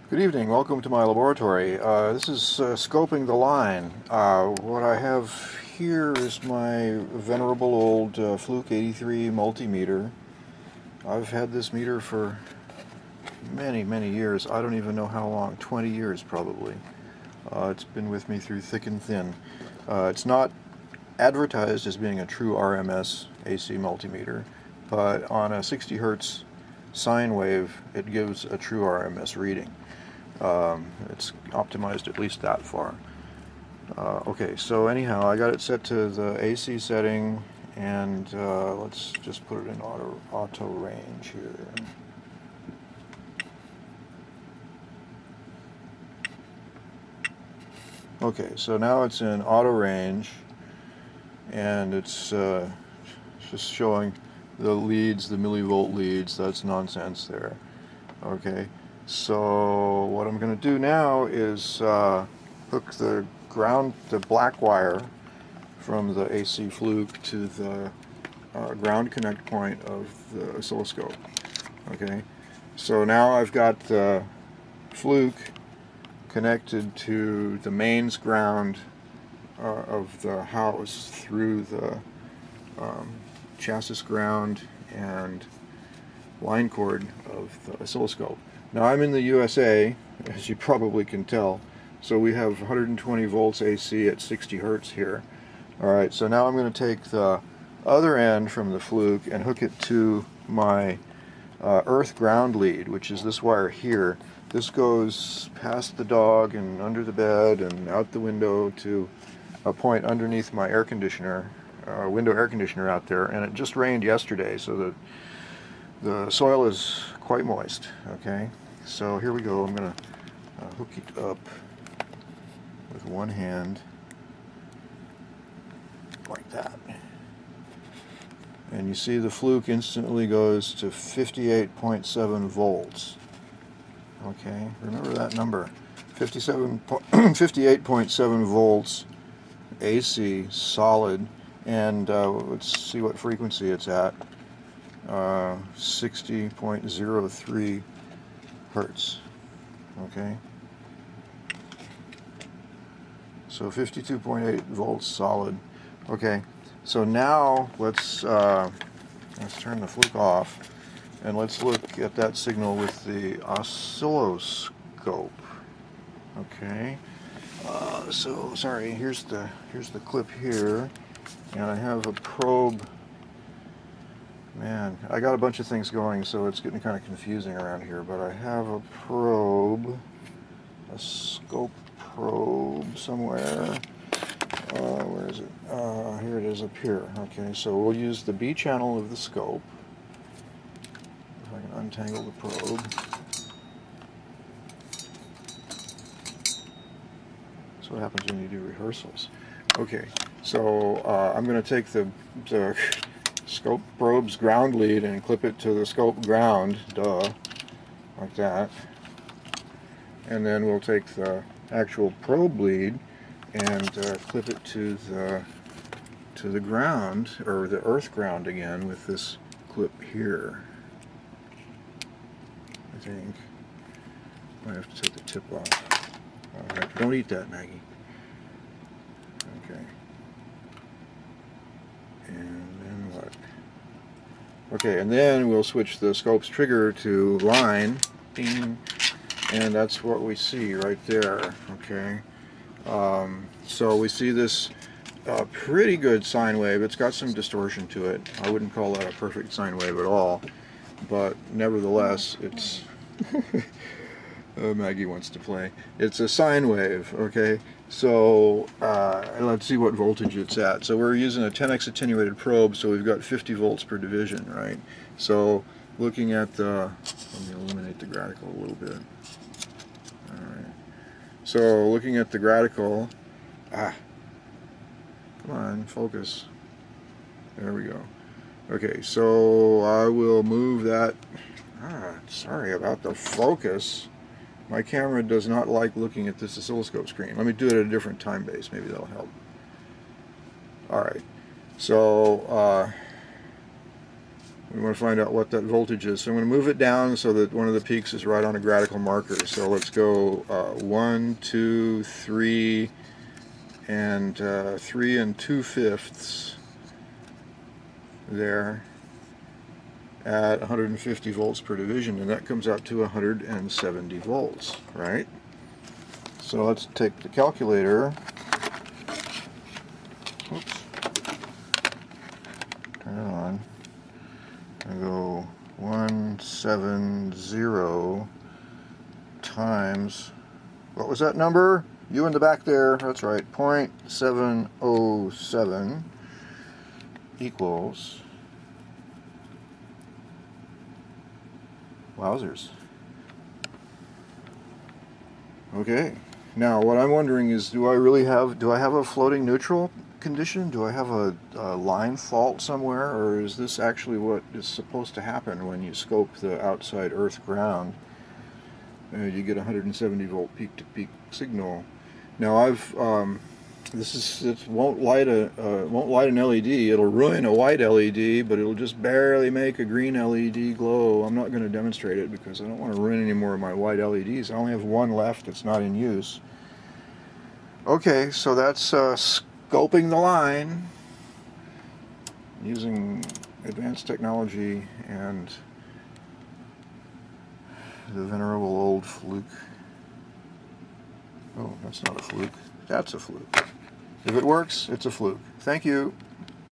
Good evening, welcome to my laboratory. This is scoping the line. What I have here is my venerable old Fluke 83 multimeter. I've had this meter for many years. I don't even know how long, 20 years probably. It's been with me through thick and thin. It's not advertised as being a true RMS AC multimeter, but on a 60 Hertz sine wave it gives a true RMS reading. It's optimized at least that far. Okay, so anyhow, I got it set to the AC setting, and let's just put it in auto range here. Okay, so now it's in auto range, and it's just showing the leads, the millivolt leads. That's nonsense there. Okay. So what I'm going to do now is hook the black wire from the AC Fluke to the ground connect point of the oscilloscope. Okay, so now I've got the Fluke connected to the mains ground of the house through the chassis ground and line cord of the oscilloscope. Now I'm in the USA, as you probably can tell, so we have 120 volts AC at 60 Hertz here. Alright, so now I'm going to take the other end from the Fluke and hook it to my earth ground lead, which is this wire here. This goes past the dog and under the bed and out the window to a point underneath my air conditioner, window air conditioner out there, and it just rained yesterday, so the soil is quite moist. Okay, so here we go. I'm going to hook it up with one hand like that, and you see the Fluke instantly goes to 58.7 volts. Okay, remember that number, 58.7 volts AC solid, and let's see what frequency it's at. 60.03 Hertz. Okay, so 52.8 volts solid. Okay, so now let's turn the Fluke off and let's look at that signal with the oscilloscope. Okay, so sorry, here's the clip here, and I have a probe. Man, I got a bunch of things going, so it's getting kind of confusing around here, but I have a probe, a scope probe somewhere. Where is it? Here it is up here. Okay, so we'll use the B channel of the scope. If I can untangle the probe. That's what happens when you do rehearsals. Okay, so I'm going to take the scope probe's ground lead and clip it to the scope ground, like that. And then we'll take the actual probe lead and clip it to the ground, or the earth ground again, with this clip here. I think I have to take the tip off. All right, don't eat that, Maggie. Okay. And then what? Okay, and then we'll switch the scope's trigger to line, ding, and that's what we see right there. Okay, so we see this pretty good sine wave. It's got some distortion to it. I wouldn't call that a perfect sine wave at all, but nevertheless, it's Maggie wants to play. It's a sine wave. Okay, so let's see what voltage it's at. So we're using a 10x attenuated probe, so we've got 50 volts per division, right? So looking at the, let me illuminate the gradical a little bit. All right. So looking at the gradical, come on, focus. There we go. Okay, so I will move that. Sorry about the focus. My camera does not like looking at this oscilloscope screen. Let me do it at a different time base. Maybe that'll help. Alright. So, We want to find out what that voltage is. So I'm going to move it down so that one of the peaks is right on a gradical marker. So let's go 1, 2, 3, and 3 2/5 there at 150 volts per division, and that comes out to 170 volts, right? So let's take the calculator. Oops. Turn it on. And go 170 times, what was that number? You in the back there, that's right, 0.707 equals, wowzers. Okay, now what I'm wondering is, do I have a floating neutral condition? Do I have a line fault somewhere, or is this actually what is supposed to happen when you scope the outside earth ground? You get 170 volt peak to peak signal. Now it won't light an LED. It'll ruin a white LED, but it'll just barely make a green LED glow. I'm not going to demonstrate it because I don't want to ruin any more of my white LEDs. I only have one left that's not in use. Okay, so that's scoping the line using advanced technology and the venerable old Fluke. Oh, that's not a Fluke. That's a Fluke. If it works, it's a Fluke. Thank you.